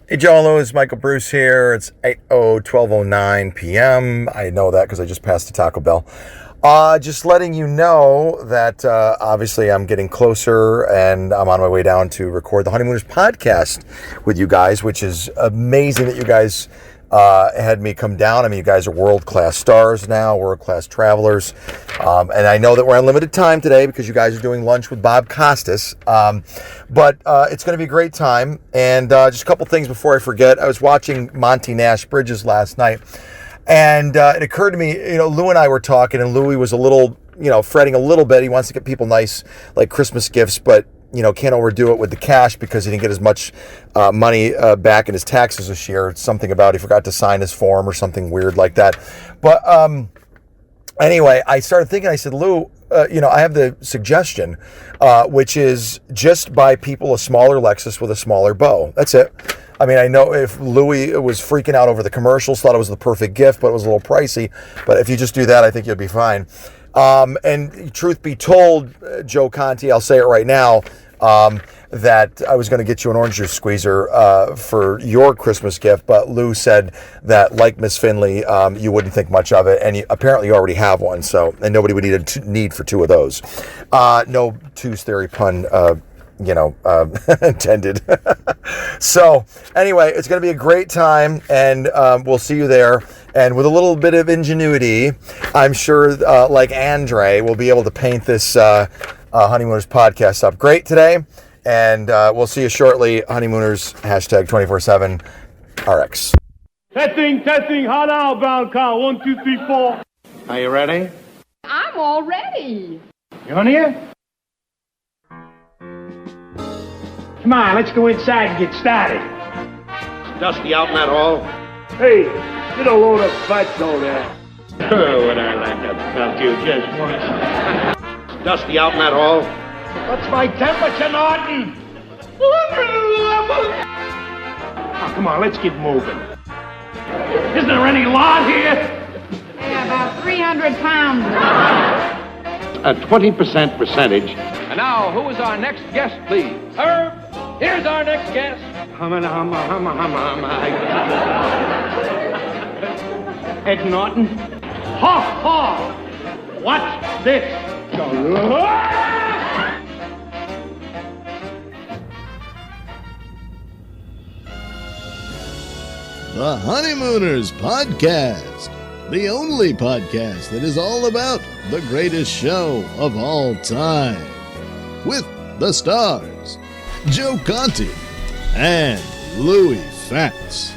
Hey, Joe and Louis, Michael Bruce here. It's 12:09 p.m. I know that because I just passed the Taco Bell. Just letting you know that obviously I'm getting closer and I'm on my way down to record the Honeymooners podcast with you guys, which is amazing that you guys had me come down. I mean, you guys are world-class stars now, world-class travelers. And I know that we're on limited time today because you guys are doing lunch with Bob Costas. But it's going to be a great time. And just a couple things before I forget. I was watching Monty Nash Bridges last night. And it occurred to me, Lou and I were talking, and Louis was a little, fretting a little bit. He wants to get people nice, like Christmas gifts, but can't overdo it with the cash because he didn't get as much money back in his taxes this year. It's something about he forgot to sign his form or something weird like that. But anyway, I started thinking, I said, Lou, I have the suggestion, which is just buy people a smaller Lexus with a smaller bow. That's it. I mean, I know if Louis was freaking out over the commercials, thought it was the perfect gift, but it was a little pricey. But if you just do that, I think you'll be fine. And truth be told, Joe Conti, I'll say it right now, that I was going to get you an orange juice squeezer for your Christmas gift, but Lou said that, like Miss Finley, you wouldn't think much of it, and apparently you already have one, and nobody would need for two of those. No Two's Theory pun intended. So anyway, it's going to be a great time, and we'll see you there. And with a little bit of ingenuity, I'm sure, like Andre, we'll be able to paint this Honeymooners podcast up great today. And we'll see you shortly. Honeymooners, hashtag 24/7 RX. Testing, hot outbound call. 1, 2, 3, 4. Are you ready? I'm all ready. You on here? Come on, let's go inside and get started. Dusty out in that hall? Hey, get a load of butts over there. Oh, would I like to felt you just once. Dusty out in that hall? What's my temperature, Norton? 111. Oh, come on, let's get moving. Isn't there any lawn here? Yeah, about 300 pounds. A 20% percentage. And now, who is our next guest, please? Herb, here's our next guest. Ed Norton. Ha ha! What's this? The Honeymooners Podcast, the only podcast that is all about the greatest show of all time. With the stars, Joe Conti and Louis Fatts.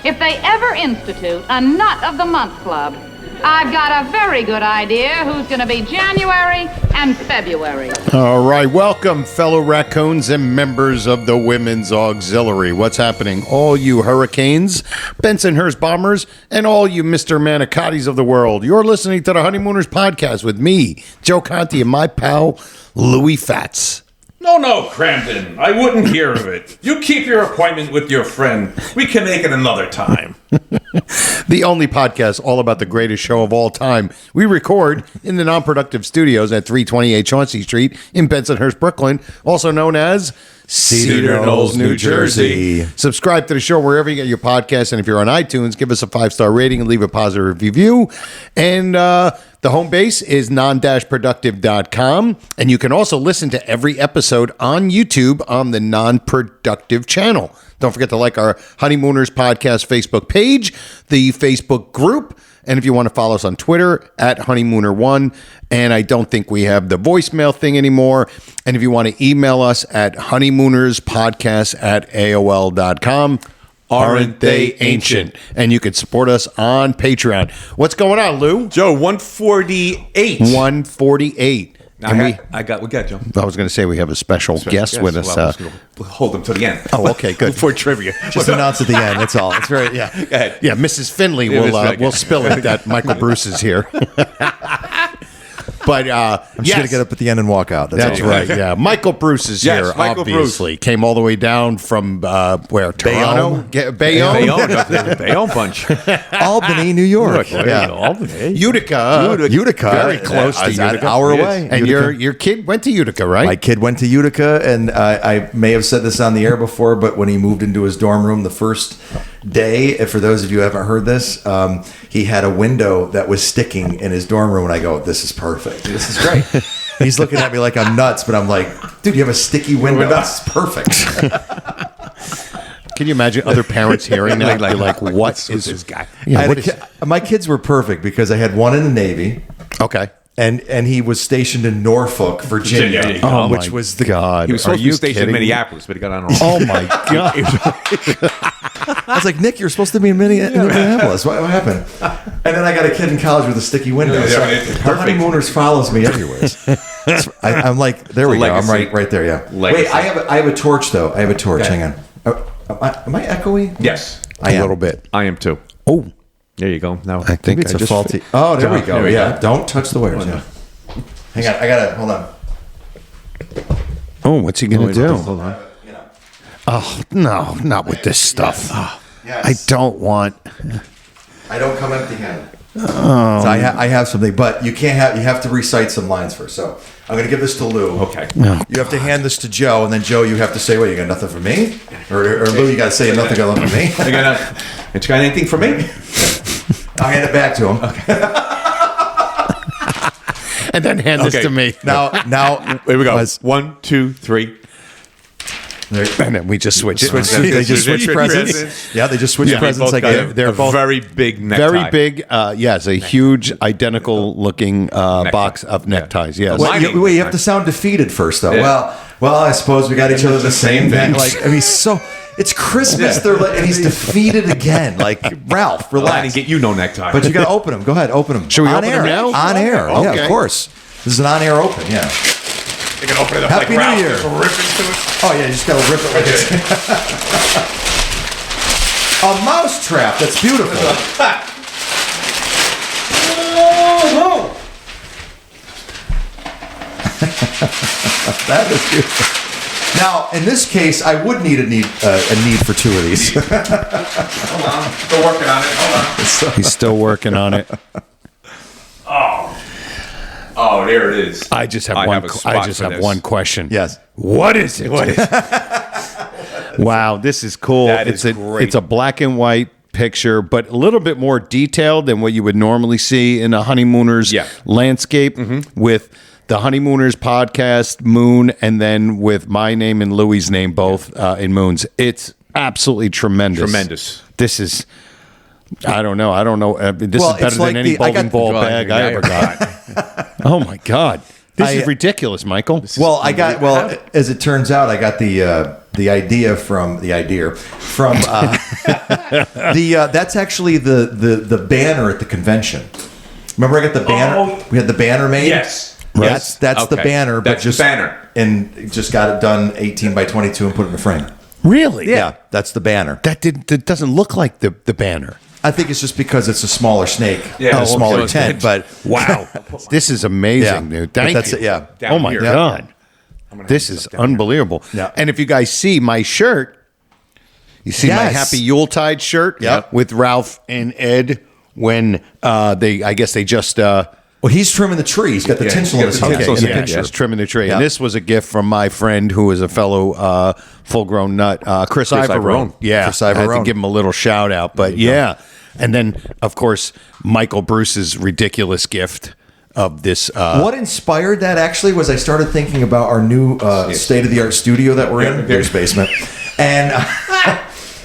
If they ever institute a Nut of the Month Club, I've got a very good idea who's going to be January and February. All right, welcome, fellow raccoons and members of the Women's Auxiliary. What's happening? All you Hurricanes, Bensonhurst Bombers, and all you Mr. Manicottis of the world. You're listening to the Honeymooners Podcast with me, Joe Conti, and my pal, Louis Fatts. No, Crampton. I wouldn't hear of it. You keep your appointment with your friend. We can make it another time. The only podcast all about the greatest show of all time. We record in the Non-Productive Studios at 328 Chauncey Street in Bensonhurst, Brooklyn, also known as Cedar Knolls, New Jersey. Subscribe to the show wherever you get your podcasts, and if you're on iTunes, give us a 5-star rating and leave a positive review. And the home base is Non-Productive.com, and you can also listen to every episode on YouTube on the Non-Productive channel. Don't forget to like our Honeymooners Podcast Facebook page, the Facebook group, and if you want to follow us on Twitter, at Honeymooner1. And I don't think we have the voicemail thing anymore. And if you want to email us at honeymoonerspodcast@aol.com. Aren't they ancient? And you can support us on Patreon. What's going on, Lou? Joe, 148. 148. We got Joe. I was going to say we have a special guest with us. Well, we'll hold them to the end. Oh, okay, good. For trivia. Just announce at the end, that's all. It's very, yeah. Go ahead. Yeah, Mrs. Finley will spill it that Michael Bruce is here. But I'm just going to get up at the end and walk out. That's all. right. Yeah, Michael Bruce is Yes, here. Michael Obviously, came all the way down from where Toronto, Bayonne, Bayonne bunch. Albany, New York. Utica, very close to Utica. An hour away. And Utica. your kid went to Utica, right? My kid went to Utica, and I may have said this on the air before, but when he moved into his dorm room the first day, for those of you who haven't heard this, he had a window that was sticking in his dorm room, and I go, "This is perfect. This is great." He's looking at me like I'm nuts, but I'm like, "Dude, you have a sticky window. That's perfect." Can you imagine other parents hearing that? You're like, what is this guy? Yeah, My kids were perfect because I had one in the Navy. Okay. And he was stationed in Norfolk, Virginia, Virginia. which was the God. He was supposed to be stationed in Minneapolis, but he got on a roll. Oh my God. I was like, Nick, you're supposst to be in Minneapolis. What happened? And then I got a kid in college with a sticky window. Yeah, So it's the perfect. Honeymooners follows me everywhere. I'm like, there we go. I'm legacy. right there. Yeah. Legacy. Wait, I have a torch though. I have a torch. Okay. Hang on. Am I echoey? Yes. I am. A little bit. I am too. Oh, There you go. Now I think Maybe it's I a just faulty. Oh, there we go. There we Yeah. go. Don't touch the wires. Yeah. Hang on. I gotta hold on. Oh, what's he gonna do? Hold on. Oh no, not with this stuff. Yes. I don't want. I don't come empty-handed. So I have something, but you can't have. You have to recite some lines first. So I'm going to give this to Lou. Okay. You have to hand this to Joe, and then Joe, you have to say, "What? You got nothing for me?" Or Lou, you got to say nothing got for me. You got anything for me? I'll hand it back to him. And then hand this to me. Now, Here we go. was- 1, 2, 3. And then we just switch it. They just switch presents. Yeah, they just switch presents. Like they're both very big necktie. very big. Yes, a huge, identical looking box of neckties. Yes. Wait, you have to sound defeated first, though. Yeah. Well, I suppose we got each other the same thing. Like, I mean, it's Christmas. Yeah. They're like, and he's defeated again. Like, Ralph, I relax. didn't get you no necktie. But you got to open them. Go ahead, open them. Should we on open air. them now? On air. Yeah, Okay. of course. This is an on-air open. Yeah. You can open it up Happy like Ralph. New Year. Just rip into it. Oh yeah, you just got to rip it like this. A mouse trap. That's beautiful. That is beautiful. Now, in this case, I would need a need for two of these. Hold on. Still working on it. Hold on. He's still working on it. Oh, there it is. I just have I one. have a spot I just for have this. one question. Yes. What is it? Wow, this is cool. That is great. It's a black and white picture, but a little bit more detailed than what you would normally see in a Honeymooners landscape with the Honeymooners podcast, Moon, and then with my name and Louie's name both in Moon's. It's absolutely tremendous. Tremendous. This is, I don't know. This Well, is better it's than like any the- I got- bowling ball God, bag yeah, I ever got. Oh my God. This is ridiculous, Michael. Well, as it turns out, I got the idea from that's actually the banner at the convention. Remember, I got the banner. Oh. We had the banner made. Yes. That's the Okay. banner, but That's the just banner. and just got it done 18 by 22 and put it in a frame. Really? Yeah, that's the banner. That doesn't look like the banner. I think it's just because it's a smaller snake, Yeah. and a smaller Okay. tent. But Wow. This is amazing, Yeah. dude. But Thank that's you. it, yeah. Down Oh my here. God. This is unbelievable. Yeah. And if you guys see my shirt, you see my Yes. Happy Yuletide shirt Yep. with Ralph and Ed when I guess they just well, he's trimming the tree. He's got the tinsel in his he's got the hand. tinsel in yeah, his just trimming the tree. Yep. And this was a gift from my friend who is a fellow full-grown nut, Chris Iverone. Iverone. Yeah, Chris I had to Iverone. give him a little shout out. But yeah, and then of course Michael Bruce's ridiculous gift of this. What inspired that actually was I started thinking about our new state-of-the-art studio that we're in, Bear's basement, and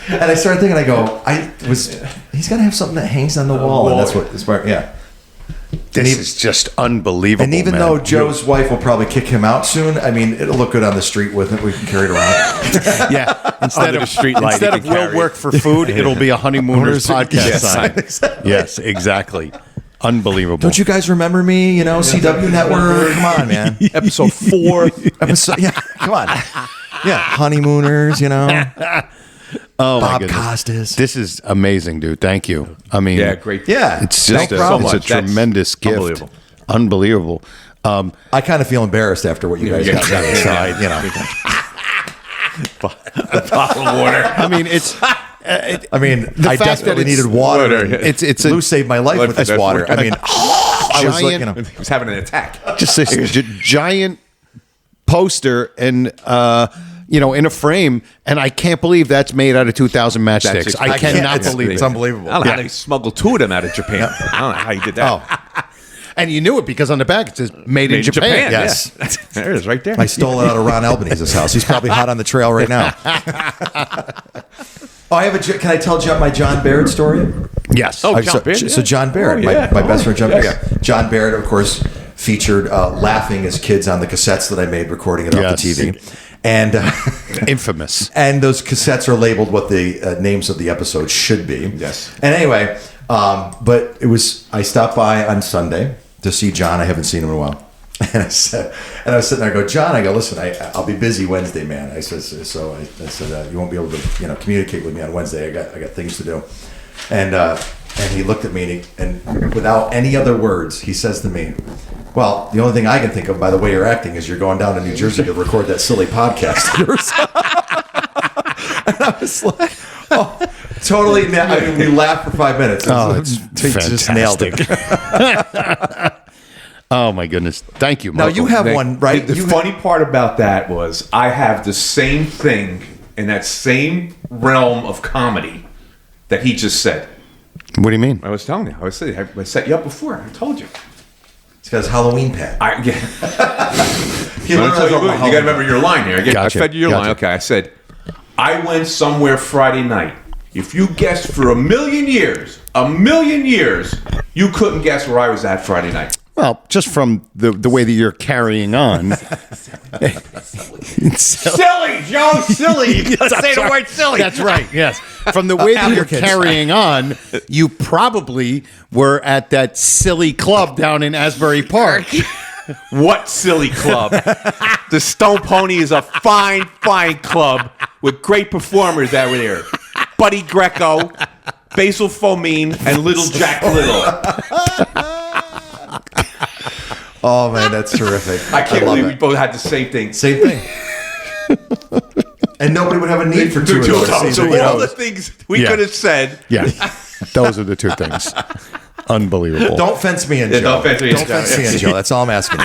and I started thinking. I go, he's got to have something that hangs on the wall, and that's what inspired. Yeah. This is just unbelievable. And even man. though Joe's wife will probably kick him out soon, I mean, it'll look good on the street with it. We can carry it around. yeah, instead Under of the street light, instead you of can will carry work it. for food, it'll be a Honeymooners podcast Yes. sign. Exactly. Yes, exactly. Unbelievable. Don't you guys remember me? You know, CW Network. Come on, man. Episode 4. Yeah, come on. Yeah, Honeymooners. You know, Oh my Bob goodness. Costas. This is amazing, dude. Thank you. I mean, Yeah, great. Yeah, It's no just problem. it's a That's tremendous gift. unbelievable. Unbelievable. I kind of feel embarrassed after what you guys got me. So The bottle of water. I mean, it's. I fact desperately that it's needed water. It's Lou saved my life with this water. I mean, I was like, giant- He was having an attack. just this giant poster and in a frame, and I can't believe that's made out of 2,000 matchsticks. I cannot believe it's it. unbelievable. I don't know how they smuggled two of them out of Japan. I don't know how you did that. Oh. And you knew it because on the back it says "Made in Japan." Yes. Yeah. There it is, right there. I stole it out of Ron Albanese's house. He's probably hot on the trail right now. Can I tell my John Barrett story? Yes. Oh, John Barrett, So John Barrett, my best friend John Barrett. Yeah. John Barrett, of course, featured laughing as kids on the cassettes that I made recording it off the TV. And Infamous. And those cassettes are labeled what the names of the episodes should be. Yes. And anyway, but I stopped by on Sunday to see John. I haven't seen him in a while. And I was sitting there. I go, John. I go, listen. I'll be busy Wednesday, man. I said, you won't be able to, communicate with me on Wednesday. I got things to do. And he looked at me and without any other words, he says to me, "Well, the only thing I can think of by the way you're acting is you're going down to New Jersey to record that silly podcast of yours." And I was like, "Oh, totally!" We laughed for 5 minutes. It's just nailed it. Oh my goodness! Thank you, Now Michael. you have one, right? The funny part about that was I have the same thing in that same realm of comedy that he just said. What do you mean? I was telling you. I set you up before. I told you. It's got his Halloween pad. You got to remember your line here. Gotcha. I fed you your line. Okay, I said, I went somewhere Friday night. If you guessed for a million years, you couldn't guess where I was at Friday night. Well, just from the way that you're carrying on. Silly, Joe, silly. You gotta say the word silly. That's right, yes. From the way that you're carrying on, you probably were at that silly club down in Asbury Park. What silly club? The Stone Pony is a fine, fine club with great performers that were there. Buddy Greco, Basil Fomine, and Little Jack Little. Oh man, that's terrific! I can't love believe it. we both had the same thing. Same thing. And nobody would have a need for two of those. So all the things we could have said. Yeah, those are the two things. Unbelievable. Don't fence me in, Joe. Don't fence me in, Don't fence me in, Joe. That's all I'm asking.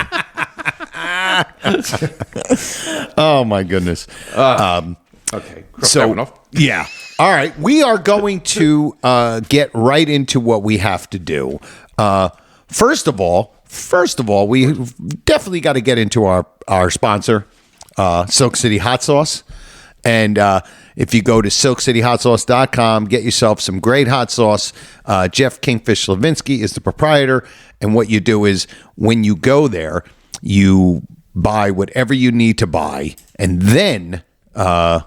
Oh my goodness. Okay. So yeah. All right. We are going to get right into what we have to do. First of all, we definitely got to get into our sponsor, Silk City Hot Sauce. And if you go to silkcityhotsauce.com, get yourself some great hot sauce. Jeff Kingfish Levinsky is the proprietor. And what you do is when you go there, you buy whatever you need to buy. And then, wow,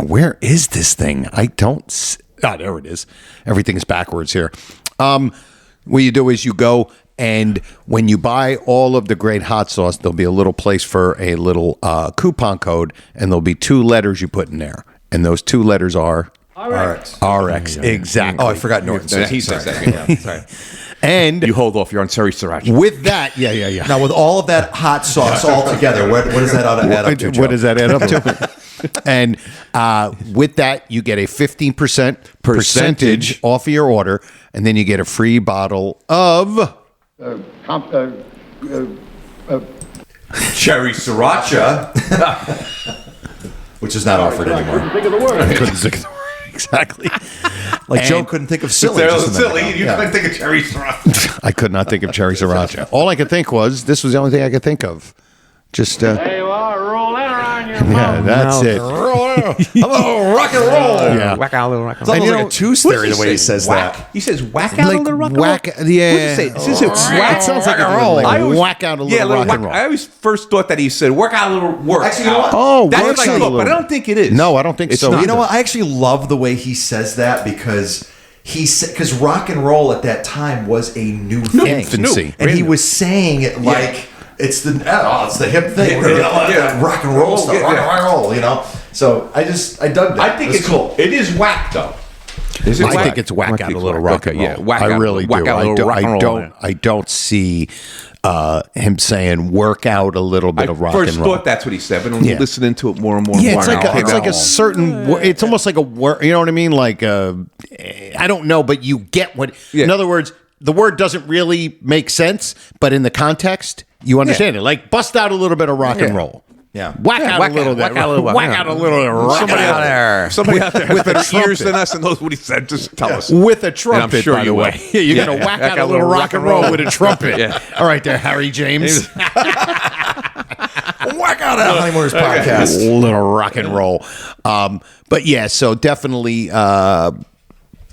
where is this thing? There it is. Everything is backwards here. What you do is you go, and when you buy all of the great hot sauce, there'll be a little place for a little coupon code, and there'll be 2 letters you put in there. And those 2 letters are RX. Exactly. Oh, I forgot Norton. He says that. Yeah, sorry. And You hold off. You're on Terry Sriracha. with that, yeah. Now, with all of that hot sauce all together, what does that add up to, Joe? What does that add up to? And with that, you get a 15% percentage off of your order, and then you get a free bottle of Cherry Sriracha. Which is not offered anymore. couldn't think of the word. Exactly. Like Joe couldn't think of silly. They're just a minute silly. ago. You Yeah. couldn't think of Cherry Sriracha. I could not think of cherry sriracha. All I could think was this was the only thing I could think of. Just There you are, roll that around your yeah, that's it. I'm a rock and roll. Yeah. Whack out a little rock and It's roll. almost you like know, a tooth fairy the way he says that. He says whack out a little rock and roll. whack, yeah. It sounds like a roll. like I always- whack out a little rock and roll. I always first thought that he said work out a little work. Actually, you know what? Oh, That's work what I out a thought, little. but I don't think it is. No, I don't think It's so. not. You know what? I actually love the way he says that because because rock and roll at that time was a new thing. Infancy. And he was saying it like it's the hip thing. Yeah. Rock and roll stuff. Yeah. Rock and roll, you know. So I dug that. I think it's cool. It is whack though. Is it I think it's whack out a little rock and roll. Yeah, whack I out, really whack do. out a little rock and roll. I don't see him saying work out a little bit I of rock first and roll. thought that's what he said, but I'm Yeah. listening to it more and more. Yeah, and more. it's like a certain. It's almost like a word. You know what I mean? Like I don't know, but you get what. Yeah. In other words, the word doesn't really make sense, but in the context, you understand it. Like bust out a little bit of rock and roll. Yeah. Whack out a little bit. Whack out a little rock. Somebody out there. Somebody out there with better trumpet. ears than us and knows what he said. Just tell us. With a trumpet, And I'm sure by you the will. way. Yeah, you're going to whack out a little rock and roll with a trumpet. Yeah. All right there, Harry James. Whack out that Honeymooners podcast. A little rock and roll. But yeah, so definitely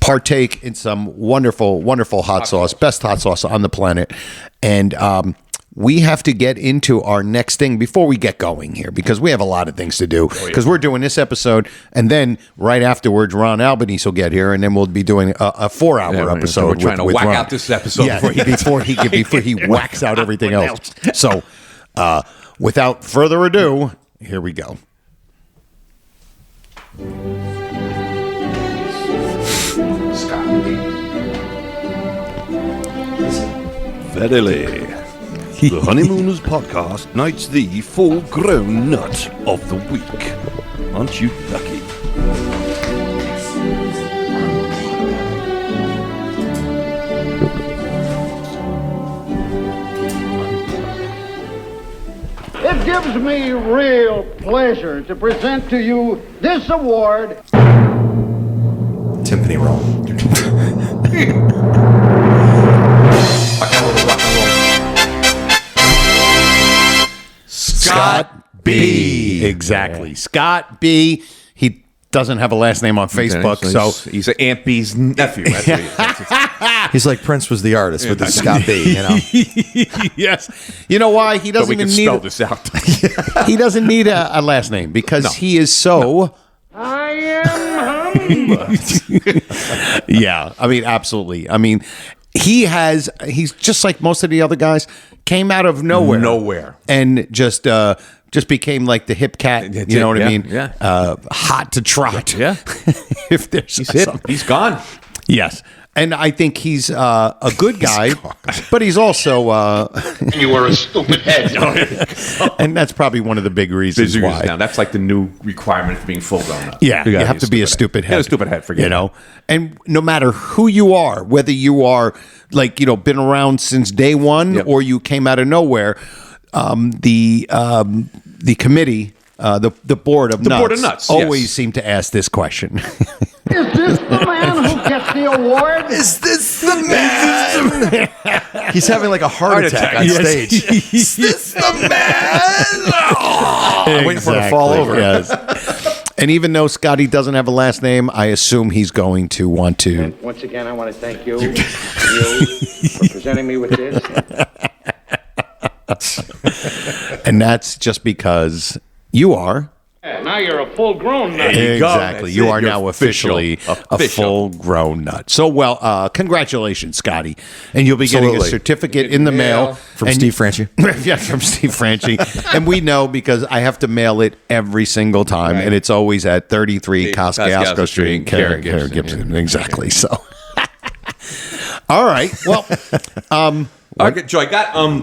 partake in some wonderful, wonderful hot sauce. Best hot sauce on the planet. And we have to get into our next thing before we get going here because we have a lot of things to do because we're doing this episode and then right afterwards Ron Albanese will get here and then we'll be doing a 4-hour episode. So we're trying to with whack Ron. out this episode before he whacks out everything else. So without further ado, here we go. Verily, the Honeymooners podcast knights the full-grown nut of the week. Aren't you lucky? It gives me real pleasure to present to you this award. Timpani roll. Scott B. Exactly. Scott B. He doesn't have a last name on Facebook, so he's Aunt B's nephew. He's like Prince was the artist with the Scott B. You know. yes. You know why he doesn't we can even spell need this out. he doesn't need a last name because he is so. I am humble. Yeah, I mean, absolutely. I mean, he's just like most of the other guys, came out of nowhere, and just became like the hip cat. You know what I mean? Yeah. Hot to trot. Yeah. If there's He's hip. He's gone. Yes. And I think he's a good guy, but he's also You were a stupid head. and that's probably one of the big reasons why. Now that's like the new requirement for being full grown up. Yeah, you have to be a stupid head. Yeah, a stupid head, forget you know. And no matter who you are, whether you are like been around since day one or you came out of nowhere, the committee, the board of nuts, always seem to ask this question. Is this the man who gets the award? Is this the man? He's having like a heart attack on stage. Is this the man? I'm waiting for him to fall over. Yes. And even though Scotty doesn't have a last name, I assume he's going to want to. Once again, I want to thank you for presenting me with this. And that's just because you are. Now you're a full-grown nut. Exactly. You are now officially a full-grown nut. So, well, congratulations, Scotty. And you'll be getting a certificate in the mail. From Steve Franchi. Yeah, from Steve Franchi. And we know because I have to mail it every single time. Right. And it's always at 33 Kosciuszko Street, Karen Gibson. Yeah. Exactly. So, all right. Well, Okay, Joe, I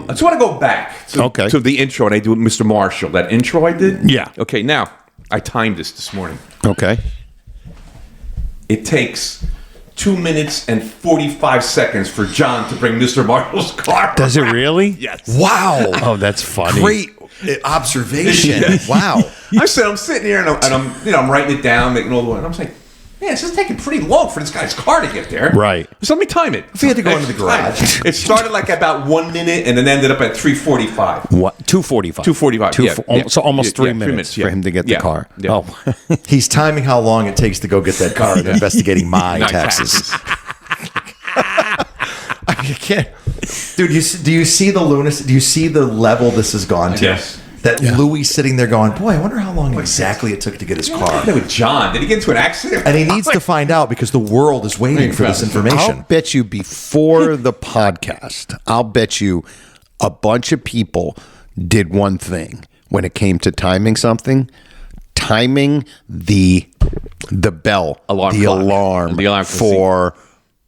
just want to go back to the intro, and I do with Mr. Marshall. That intro I did? Yeah. Okay, now, I timed this morning. Okay. It takes 2 minutes and 45 seconds for John to bring Mr. Marshall's car. Does it really? Yes. Wow. Oh, that's funny. Great observation. Wow. I'm sitting here, and I'm writing it down, making all the way, and I'm saying, man, this is taking pretty long for this guy's car to get there. Right. So let me time it. If he had to go into the garage. It started like about 1 minute and then ended up at 3:45. What? 2:45. 2:45. So almost 3 minutes, 3 minutes for him to get the car. Yeah. Oh. He's timing how long it takes to go get that car and investigating my taxes. I can't. Dude, do you see the lunacy? Do you see the level this has gone to? Yes. That Louis sitting there going, boy, I wonder how long exactly it took to get his car. With John, did he get into an accident? And he needs to find out because the world is waiting for this information. I'll bet you before the podcast, I'll bet you a bunch of people did one thing when it came to timing something. Timing the bell, Alarm the clock. alarm The alarm for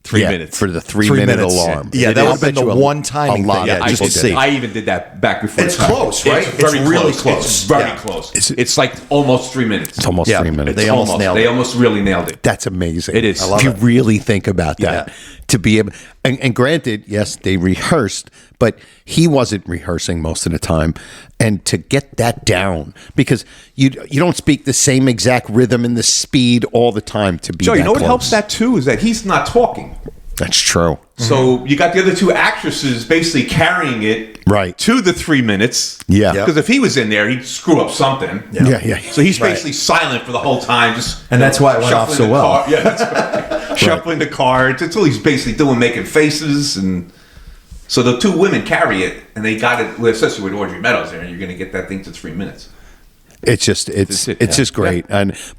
3 minutes. For the 3 minute alarm. Yeah, that would have been the one timing thing. Yeah, Just to see. I even did that back before. It's close, right? It's very really close. It's very close. It's like almost 3 minutes. It's almost 3 minutes. They almost nailed it. They almost really nailed it. That's amazing. It is. I If you really think about that, to be able, and granted, yes, they rehearsed, but he wasn't rehearsing most of the time, and to get that down because you don't speak the same exact rhythm and the speed all the time to be. Joe, that you know what close. helps that too is that he's not talking. That's true. So you got the other two actresses basically carrying it to the 3 minutes. Yeah. Because if he was in there, he'd screw up something. Yeah. So he's basically silent for the whole time, just And that's why it went off so well. Yeah, that's right. Shuffling the cards. That's all he's basically doing, making faces. And so the two women carry it, and they got it, especially with Audrey Meadows there, and you're going to get that thing to 3 minutes. It's just just great,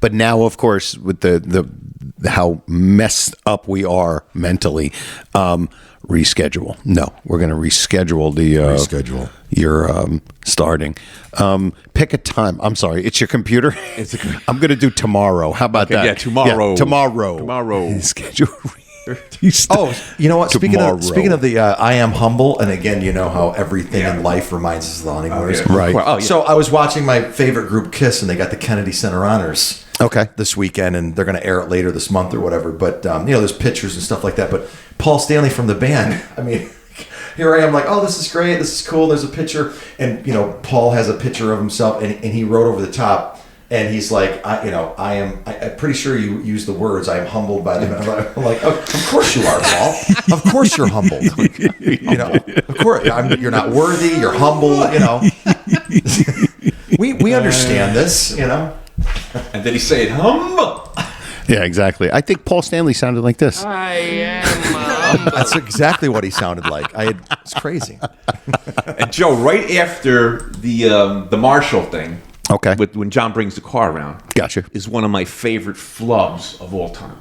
but now of course with the how messed up we are mentally, reschedule. No, we're going to reschedule your starting. Pick a time. I'm sorry, it's your computer. I'm going to do tomorrow. How about that? Yeah, tomorrow. Yeah, tomorrow. Schedule. Oh, you know what? Speaking Tomorrow. of the I am humble, and again, you know how everything in life reminds us of the Honeymooners. Right. Oh, yeah. So I was watching my favorite group, Kiss, and they got the Kennedy Center Honors this weekend, and they're going to air it later this month or whatever. But, there's pictures and stuff like that. But Paul Stanley from the band, I mean, here I am like, oh, this is great. This is cool. There's a picture. And, Paul has a picture of himself, and he wrote over the top. And he's like, I'm pretty sure you use the words, I am humbled by them. I'm like, oh, of course you are, Paul. Of course you're humbled. Of course. You're not worthy. You're humble, We understand this, And then he said, humble. Yeah, exactly. I think Paul Stanley sounded like this. I am. That's exactly what he sounded like. It's crazy. And Joe, right after the Marshall thing, Okay. when John brings the car around, Gotcha. is one of my favorite flubs of all time.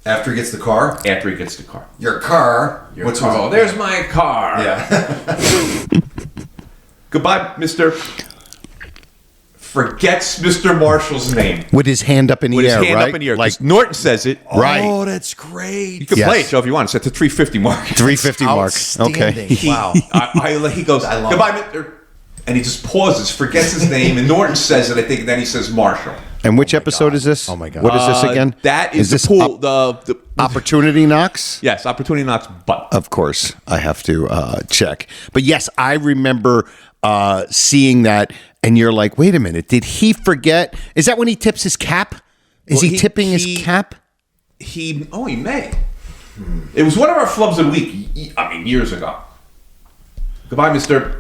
After he gets the car? After he gets the car. Your car? Oh, there's my car. Yeah. Goodbye, Mr. Forgets Mr. Marshall's name. With his hand up in the With his air, hand right? up in the air. Like, Like Norton says it. right. Oh, that's great. You can Yes. play it, Joe, if you want. It's at the 350 mark. 350 mark. Outstanding. Okay. Wow. He goes, I love goodbye, Mr. And he just pauses, forgets his name, and Norton says it, I think, and then he says Marshall. And which episode is this? Oh, my God. What is this again? That is this the pool. The Opportunity Knocks? yes, Opportunity Knocks butt. Of course, I have to check. But yes, I remember seeing that, and you're like, wait a minute, did he forget? Is that when he tips his cap? Is Well, he tipping his cap? He may. It was one of our flubs of the week, years ago. Goodbye, Mr.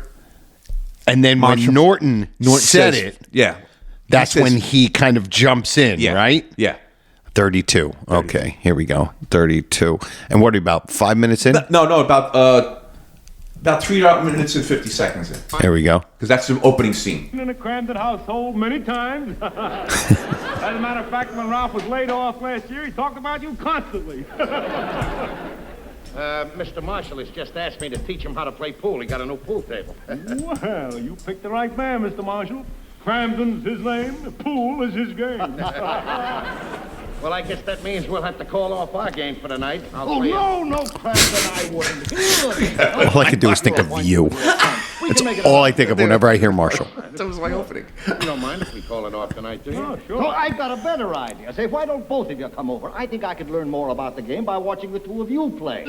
And then when Norton said says it, yeah. that's He says- when he kind of jumps in, Yeah. right? Yeah. 32. Okay, here we go. 32. And what are you, about 5 minutes in? No, about 3 minutes and 50 seconds in. Here we go. Because that's the opening scene. In a Cramden household many times. As a matter of fact, when Ralph was laid off last year, he talked about you constantly. Mr. Marshall has just asked me to teach him how to play pool. He got a new pool table. Well, you picked the right man, Mr. Marshall. Cramden's his name, the pool is his game. Well, I guess that means we'll have to call off our game for the night. Oh, no, Cramden, I wouldn't. All I can do is think of you. That's all I think of whenever I hear Marshall. That was my opening. You don't mind if we call it off tonight, do you? Oh, sure. So I've got a better idea. Say, why don't both of you come over? I think I could learn more about the game by watching the two of you play.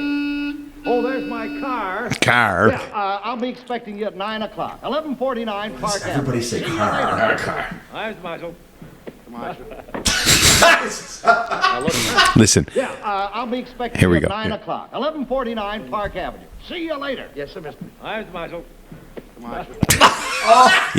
Oh, there's my car. Car. Yeah, I'll be expecting you at 9 o'clock. 1149 Park Avenue. Everybody say car. Hi, Mr. Marshall. Listen, Yeah, I'll be expecting Here we you at go. 9 o'clock. 1149 Park Avenue. See you later. Yes, sir, Mr. Hi, Mr. Marshall. you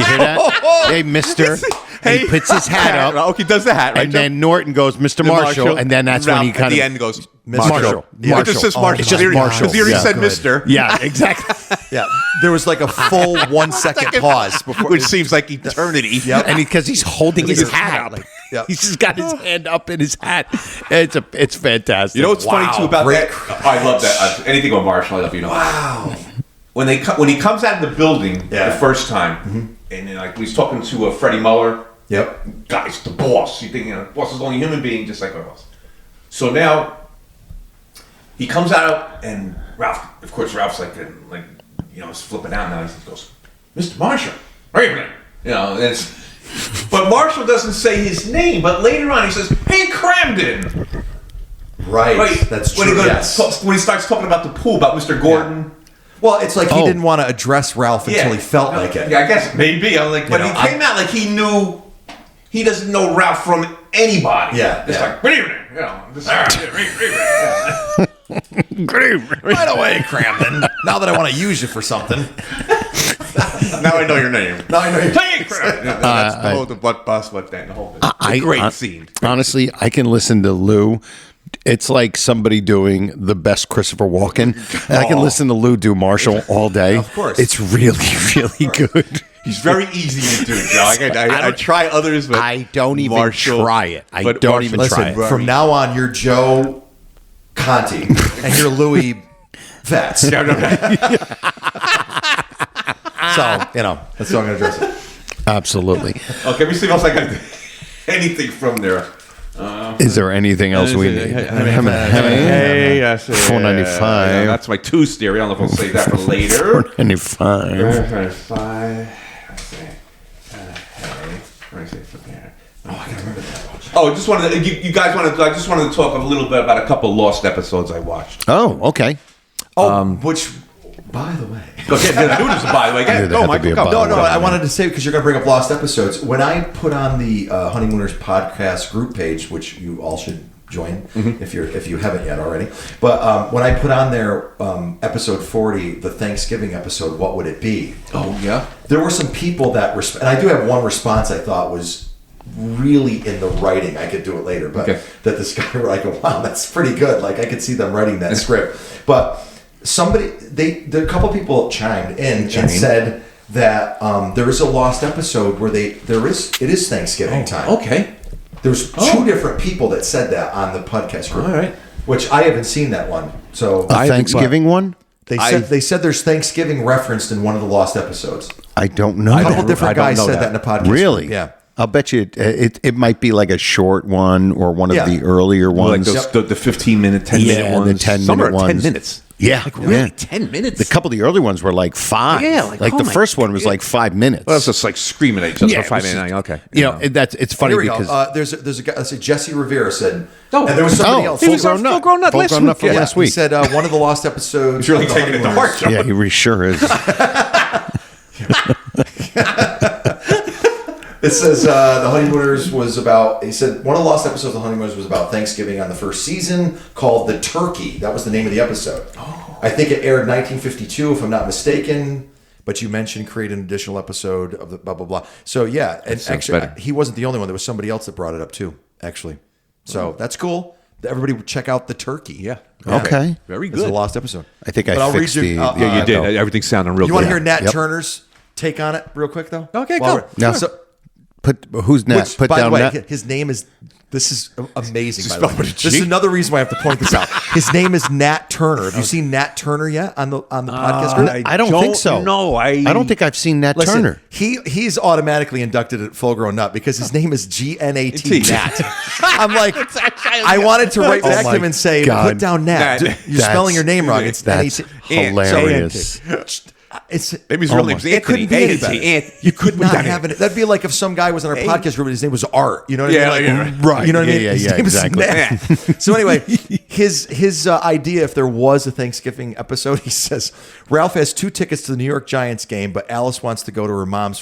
hear that? Hey, mister. And he puts his hat up. Okay, does the hat, right? And then Norton goes, Mr. Marshall. And then that's when he Ralph kind at the of... end goes, Marshall. It just says Marshall. It's just Because Marshall. he already Yeah. said Good. Mr. Yeah, exactly. Yeah, there was like a full 1 second pause before. Which seems like eternity. Yep. And because he's holding his hat up. Like, yep. He's just got his hand up in his hat. It's fantastic. You know what's funny too about Great. that? I love that. Anything on Marshall, I love. Wow. When he comes out of the building Yeah. the first time, and then, like he's talking to Freddie Muller. Yep. Guy's the boss. You think the boss is only a human being, just like us. So now he comes out, and Ralph's like, is flipping out now. He goes, Mr. Marshall, wait a minute. And but Marshall doesn't say his name, but later on he says, hey, Cramden. Right. That's true. When he starts talking about the pool, about Mr. Gordon. Yeah. Well, it's like he didn't want to address Ralph until he felt like it. Yeah, I guess maybe. I'm like, but he came out like he knew. He doesn't know Ralph from anybody. Yeah. It's like, good evening. Good evening. Right away, Cramden. Now that I want to use you for something. Now I know your name. Now I know your name. That's the whole butt bust, what that, the whole thing. It's a great scene. Honestly, I can listen to Lou. It's like somebody doing the best Christopher Walken. And I can listen to Lou do Marshall all day. Of course. It's really, really good. He's very easy to do, Joe. I try others, but I don't even Marshall, try it. I but don't Marshall, even try it. From now on, you're Joe Conti and you're Louis Vets. So, that's how I'm going to address it. Absolutely. Okay, let me see if else I got anything from there. Is there anything else we need? Hey, 495. That's my two stereo. I don't know if I'll save that for later. 495. 495. Let's see. Let me see. Oh, I can remember that. Oh, I just wanted to, you guys wanted. I just wanted to talk a little bit about a couple lost episodes I watched. Oh, okay. Which, by the way. Okay, by the way. No, I wanted to say, because you're going to bring up lost episodes. When I put on the Honeymooners podcast group page, which you all should join if you haven't yet already. But when I put on there episode 40, the Thanksgiving episode, what would it be? Oh, yeah. There were some people that and I do have one response I thought was really in the writing. I could do it later, but that this guy were like, wow, that's pretty good. Like I could see them writing that script. But a couple people chimed in and said that there is a lost episode where it is Thanksgiving time. Okay. There's two different people that said that on the podcast group. All right. Which I haven't seen that one. So a Thanksgiving one? They said there's Thanksgiving referenced in one of the lost episodes. I don't know. A couple different guys said that in the podcast. Really? Group. Yeah. I'll bet you it might be like a short one or one of the earlier ones. Like the 15-minute, 10-minute ones. The 10-minute ones. 10 minutes. Yeah. Like, really? 10 minutes? A couple of the early ones were like 5. Yeah. Like the first one was like 5 minutes. Well, it's just like screaming at each other for 5 minutes. Okay. It's funny because there's a guy. Let's see, Jesse Rivera said. And there was somebody else. He was our full-grown nut last week. He said one of the lost episodes. He's really taking it to heart. Yeah, he sure is. It says the Honeymooners was about. He said one of the lost episodes of the Honeymooners was about Thanksgiving on the first season, called "The Turkey." That was the name of the episode. Oh. I think it aired 1952, if I'm not mistaken. But you mentioned create an additional episode of the blah blah blah. So yeah, and actually he wasn't the only one. There was somebody else that brought it up too. Actually, so that's cool. Everybody check out "The Turkey." Yeah. Okay. Very good. It's a lost episode. I think I fixed the. Yeah, you did. Everything's sounding real good. You want to hear Nat Turner's take on it real quick though? Okay, go. No. So, who's Nat? Which, Put by down the way, Nat. his name is. This is amazing. By spelled the way, with a G? this is another reason why I have to point this out. His name is Nat Turner. Have you seen Nat Turner yet on the podcast group? I don't think so. No, I don't think I've seen Nat Turner. He's automatically inducted at Full Grown Nut because his name is GNAT Nat. I'm like, I wanted to write back to him and say, put down Nat. You're spelling your name wrong. It's that's hilarious. Maybe his real name's Anthony. It couldn't be any better. You could not have it. That'd be like if some guy was on our podcast group and his name was Art. You know what I mean? Right. You know what I mean? His name exactly. is Nat. So anyway, his idea, if there was a Thanksgiving episode, he says, Ralph has 2 tickets to the New York Giants game, but Alice wants to go to her mom's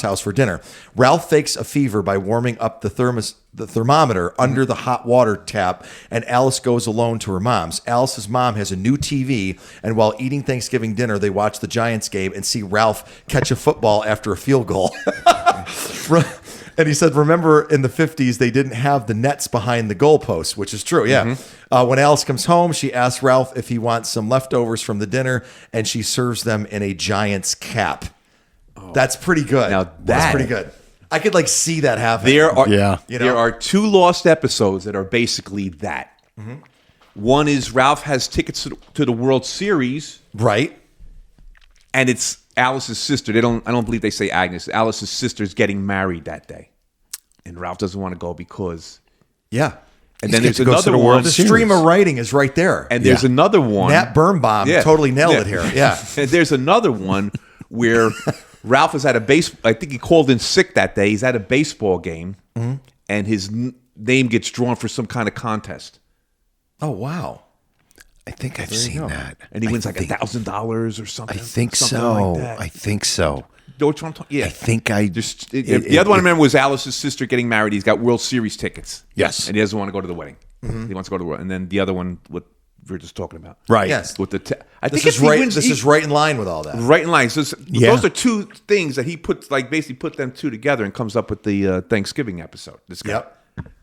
house for dinner. Ralph fakes a fever by warming up the thermometer under the hot water tap, and Alice goes alone to her mom's. Alice's mom has a new TV, and while eating Thanksgiving dinner, they watch the Giants game and see Ralph catch a football after a field goal. And he said, remember in the 50s, they didn't have the nets behind the goalposts, which is true, yeah. When Alice comes home, she asks Ralph if he wants some leftovers from the dinner, and she serves them in a Giant's cap. That's pretty good. Now that's pretty good. I could see that happen. There are there are 2 lost episodes that are basically that. Mm-hmm. One is Ralph has tickets to the World Series, right? And it's Alice's sister. I don't believe they say Agnes. Alice's sister's getting married that day, and Ralph doesn't want to go because And then He's there's get to go to another the one. World The Series. stream of writing is right there. And there's another one. Nat Birnbaum totally nailed it here. Yeah. And there's another one where Ralph is at a I think he called in sick that day. He's at a baseball game, and his name gets drawn for some kind of contest. Oh, wow. I think I've seen that. And he wins like $1,000 or something. I think something so. like that. I think so. Know what I'm talking? Yeah. I think I just the other one I remember was Alice's sister getting married. He's got World Series tickets. Yes. And he doesn't want to go to the wedding. He wants to go to the wedding. And then the other one, what we were just talking about. Right. Yes. With the I This think is right. This is right in line with all that. right in line. So Yeah. those are two things that he puts, like basically put them two together and comes up with the Thanksgiving episode. This guy. Yep.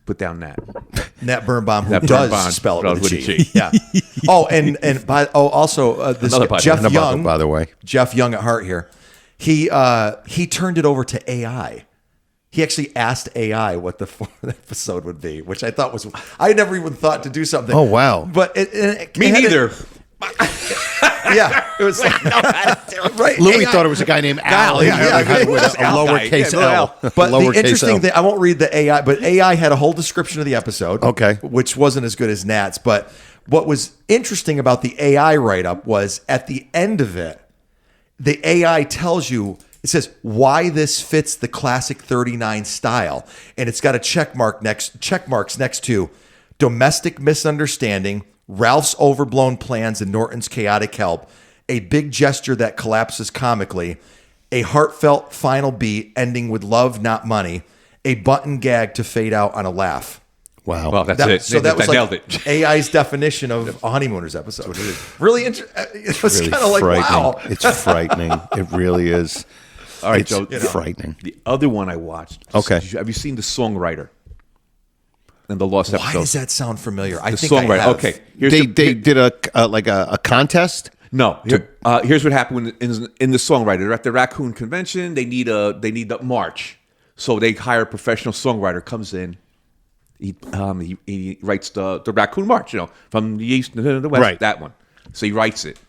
Put down Nat. Nat Birnbaum, who Nat does Birnbaum spell it spelled with a G. Yeah. Also this Another podcast. Jeff Another Young, by the way. Jeff Young at heart here. He turned it over to AI. He actually asked AI what the fourth episode would be, which I thought was I never even thought to do something. Oh, wow. But it Me had neither. yeah, it was like right. Louis AI. thought it was a guy named Al. Yeah, with a Al guy. lowercase Yeah, L. But Lowercase the interesting L. thing, I won't read the AI, but AI had a whole description of the episode. Okay. Which wasn't as good as Nat's. But what was interesting about the AI write-up was at the end of it, the AI tells you, it says why this fits the classic 39 style. And it's got a check marks next to domestic misunderstanding, Ralph's overblown plans, and Norton's chaotic help, a big gesture that collapses comically, a heartfelt final beat ending with love, not money, a button gag to fade out on a laugh. Wow. Well, that's it. So that was nailed like it. AI's definition of a Honeymooners episode. Really interesting. It was Really kind of like, frightening. wow. It's frightening. It really is. All right, It's Joe. frightening. The other one I watched. Okay. Have you seen The Songwriter? And the lost Why episode. does that sound familiar? I The think I Songwriter. have. Okay. They did a contest. No. Here's what happened in the Songwriter. They're at the Raccoon Convention. They need a march, so they hire a professional songwriter. Comes in. He writes the Raccoon March. From the east to the west. Right. That one. So he writes it,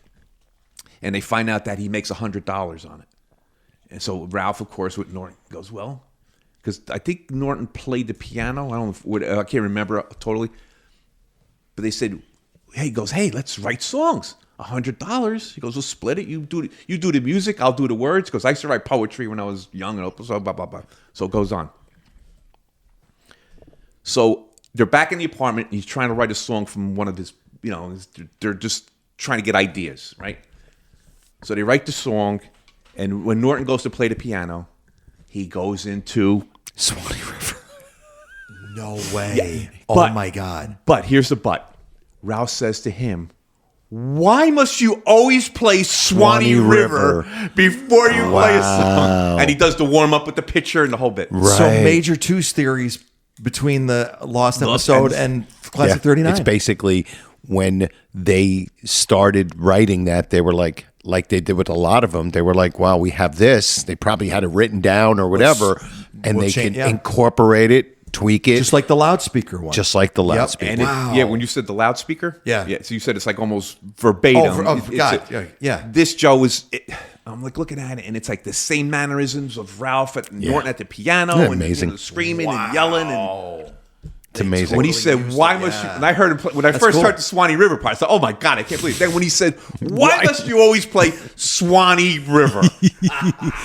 and they find out that he makes $100 on it. And so Ralph, of course, with Norton goes, well, because I think Norton played the piano. I don't know. I can't remember totally. But they said, hey, let's write songs. $100. He goes, we'll split it. You do the music. I'll do the words. Because I used to write poetry when I was young and so blah blah blah. So it goes on. So they're back in the apartment. He's trying to write a song from one of his. They're just trying to get ideas, right? So they write the song. And when Norton goes to play the piano, he goes into Swanee River. No way. Yeah, oh, but- my God. But here's the but. Ralph says to him, why must you always play Swanee River before you play a song? And he does the warm up with the pitcher and the whole bit. Right. So Major Two's theories between the Lost episode and Classic 39. It's basically when they started writing that, they were like they did with a lot of them, they were like, wow, we have this. They probably had it written down or whatever, and we'll they change- can incorporate it, tweak it. Just like the loudspeaker one. Just like the loudspeaker. And when you said the loudspeaker, Yeah. So you said it's like almost verbatim. God. Yeah. This Joe was. I'm like looking at it, and it's like the same mannerisms of Ralph at Norton at the piano, Isn't that and amazing? Screaming and yelling, and It's amazing. when he said, "Why must you?" And I heard him when I first heard the Swanee River part, I said, "Oh my God, I can't believe it." Then when he said, "Why must you always play Swanee River?"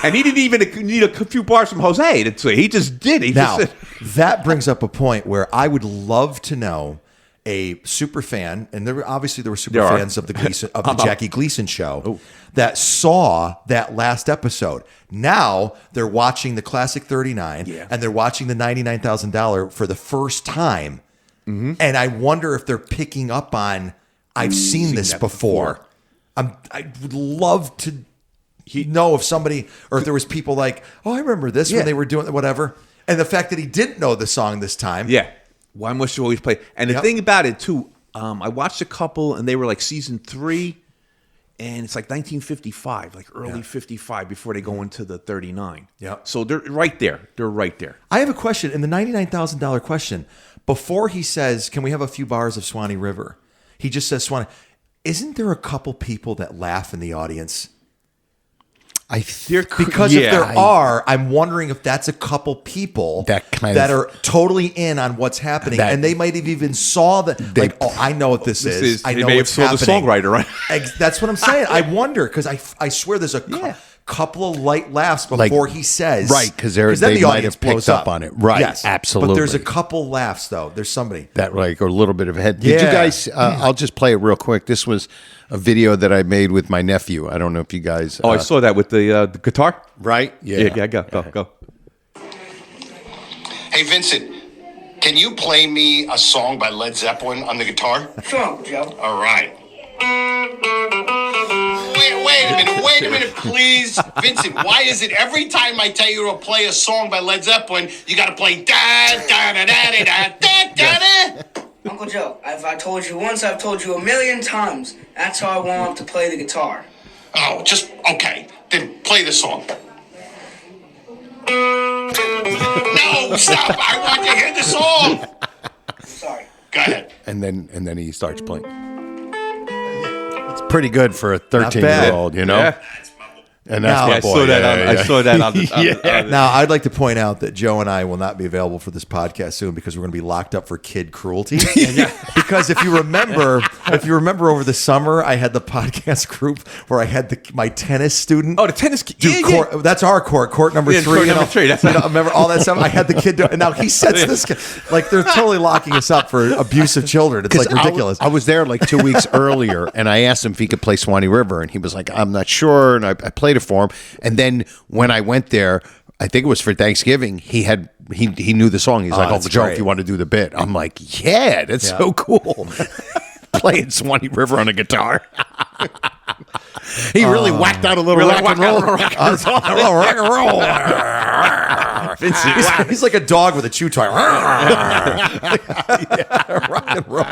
And he didn't even need a few bars from Jose to say. He just did. He Now, just said, that brings up a point where I would love to know a super fan, and there were super There are. fans of the Jackie Gleason show that saw that last episode. Now they're watching the Classic 39 and they're watching the $99,000 for the first time. And I wonder if they're picking up on, I've seen this before. I would love to know if somebody, or if there was people like, oh, I remember this when they were doing whatever. And the fact that he didn't know the song this time. "Yeah, why must you always play?" And the thing about it too, I watched a couple, and they were like season 3, and it's like 1955, like early 55, before they go into the 39. Yeah. So they're right there. They're right there. I have a question. In the $99,000 question, before he says, can we have a few bars of Swanee River? He just says Swanee. Isn't there a couple people that laugh in the audience? Because if there are, I'm wondering if that's a couple people that are totally in on what's happening, and they might have even saw that. Like, oh, I know what this is. I know what's happening. The songwriter, right? That's what I'm saying. I wonder because I swear there's a couple of light laughs before he says because then they the might audience have picked blows up on it, right? Yes, absolutely. But there's a couple laughs though. There's somebody that or a little bit of head. Did you guys? I'll just play it real quick. This was a video that I made with my nephew. I don't know if you guys. I saw that with the guitar. Right? Yeah. Go. Hey, Vincent, can you play me a song by Led Zeppelin on the guitar? Sure, Joe. All right. Wait a minute, please. Vincent, why is it every time I tell you to play a song by Led Zeppelin, you got to play da-da-da-da-da-da-da-da? Uncle Joe, if I told you once, I've told you a million times. That's how I want to play the guitar. Oh, okay. Then play the song. No, stop. I want to hear the song. Sorry. Go ahead. And then he starts playing. It's pretty good for a 13-year-old, you know? Yeah. And that's my boy. I saw that on the Now, I'd like to point out that Joe and I will not be available for this podcast soon because we're going to be locked up for kid cruelty. Because if you remember over the summer, I had the podcast group where I had my tennis student. Oh, the tennis kid. Court. That's our court number 3. Court number 3. That's remember all that stuff. I had the kid do it. And now he sets this kid, like they're totally locking us up for abusive children. It's like ridiculous. I was there like 2 weeks earlier, and I asked him if he could play Swanee River, and he was like, "I'm not sure," and I played it for him. And then when I went there, I think it was for Thanksgiving, he knew the song. He's like, "Oh, Joe, if you want to do the bit." I'm like, "Yeah, that's so cool." Playing Swanee River on a guitar. He really whacked out a little rock and roll. Rock and roll. He's like a dog with a chew toy. Rock and roll.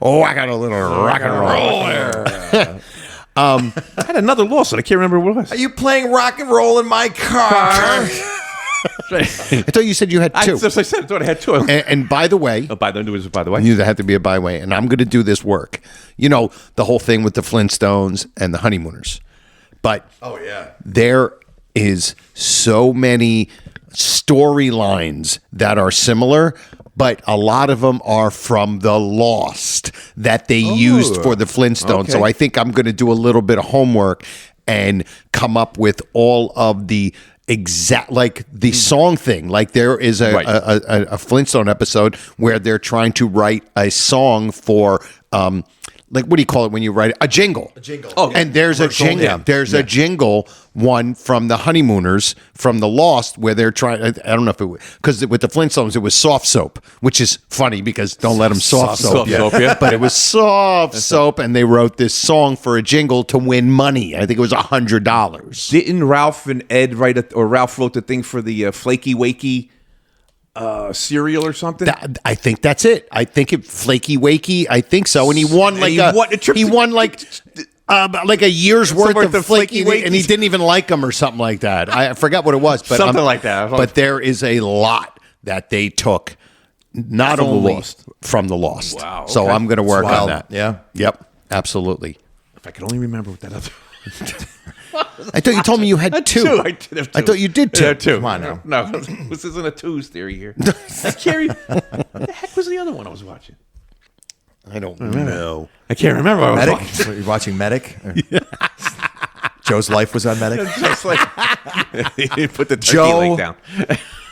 Oh, I got a little rock and roll. I had another lawsuit. I can't remember what it was. Are you playing rock and roll in my car? I thought you said you had 2. I thought I had 2. And by the way, by the way, you had to be a by way, and I'm going to do this work. You know, the whole thing with the Flintstones and the Honeymooners. But there is so many storylines that are similar, but a lot of them are from the Lost that they used for the Flintstones. Okay. So I think I'm going to do a little bit of homework and come up with all of the exact, like the song thing. Like there is a Flintstone episode where they're trying to write a song for like, what do you call it when you write a jingle? A jingle. Oh, and there's a jingle. Yeah. There's a jingle one from the Honeymooners from the Lost where they're trying. I don't know if it because with the Flintstones it was soft soap, which is funny because don't let them soft soap. But it was soft soap, and they wrote this song for a jingle to win money. I think it was $100. Didn't Ralph and Ed write or Ralph wrote the thing for the Flaky Wakey cereal or something? I think that's it. I think it Flaky Wakey. I think so. And he won like a year's worth of Flaky Wakey, and he didn't even like them or something like that. I forgot what it was, but something like that. But there is a lot that they took, not from only the Lost. From the Lost. Wow. So Okay. I'm going to work on that. Yeah. Yep. Absolutely. If I could only remember what that other. I thought you told me you had 2. I did have 2. I thought you did 2. Yeah, 2. Come on now. No, this isn't a twos theory here. What the heck was the other one I was watching? I don't know. I can't remember. What I was Medic? watching. What, you're watching Medic? Joe's life was on Medic. Just like he didn't put the turkey Joe leg down.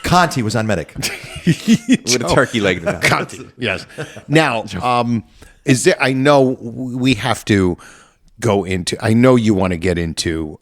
Conti was on Medic. With a turkey leg down. Conti. Yes. Now, is there? I know we have to go into. I know you want to get into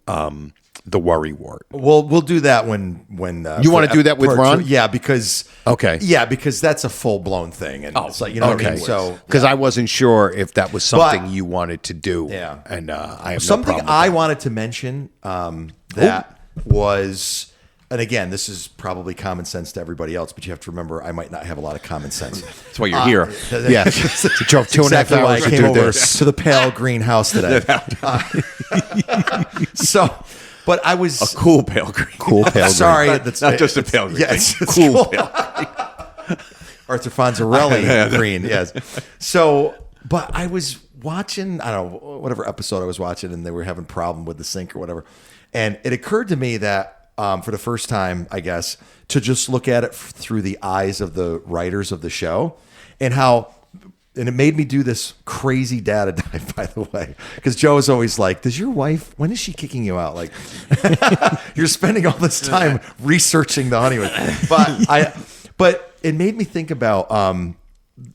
the worry wart. Well, we'll do that when you want to do that with Ron. Yeah, because because that's a full blown thing, and it's like what I mean. So because I wasn't sure if that was something you wanted to do. Yeah, and I have something no problem with I that. wanted to mention that was. And again, this is probably common sense to everybody else, but you have to remember I might not have a lot of common sense. That's why you're here. Yeah, you drove 2.5 exactly why hours I to came do over this. to the pale green house today. But I was A cool pale green. Cool pale green. sorry, Not just a pale green. Yeah, it's cool pale. Arthur Fonzarelli green. Yes. So, but I was watching, I don't know, whatever episode I was watching, and they were having a problem with the sink or whatever. And it occurred to me that for the first time, I guess, to just look at it through the eyes of the writers of the show and it made me do this crazy data dive, by the way, because Joe is always like, does your wife, when is she kicking you out? Like, you're spending all this time researching the honeymoon. But it made me think about,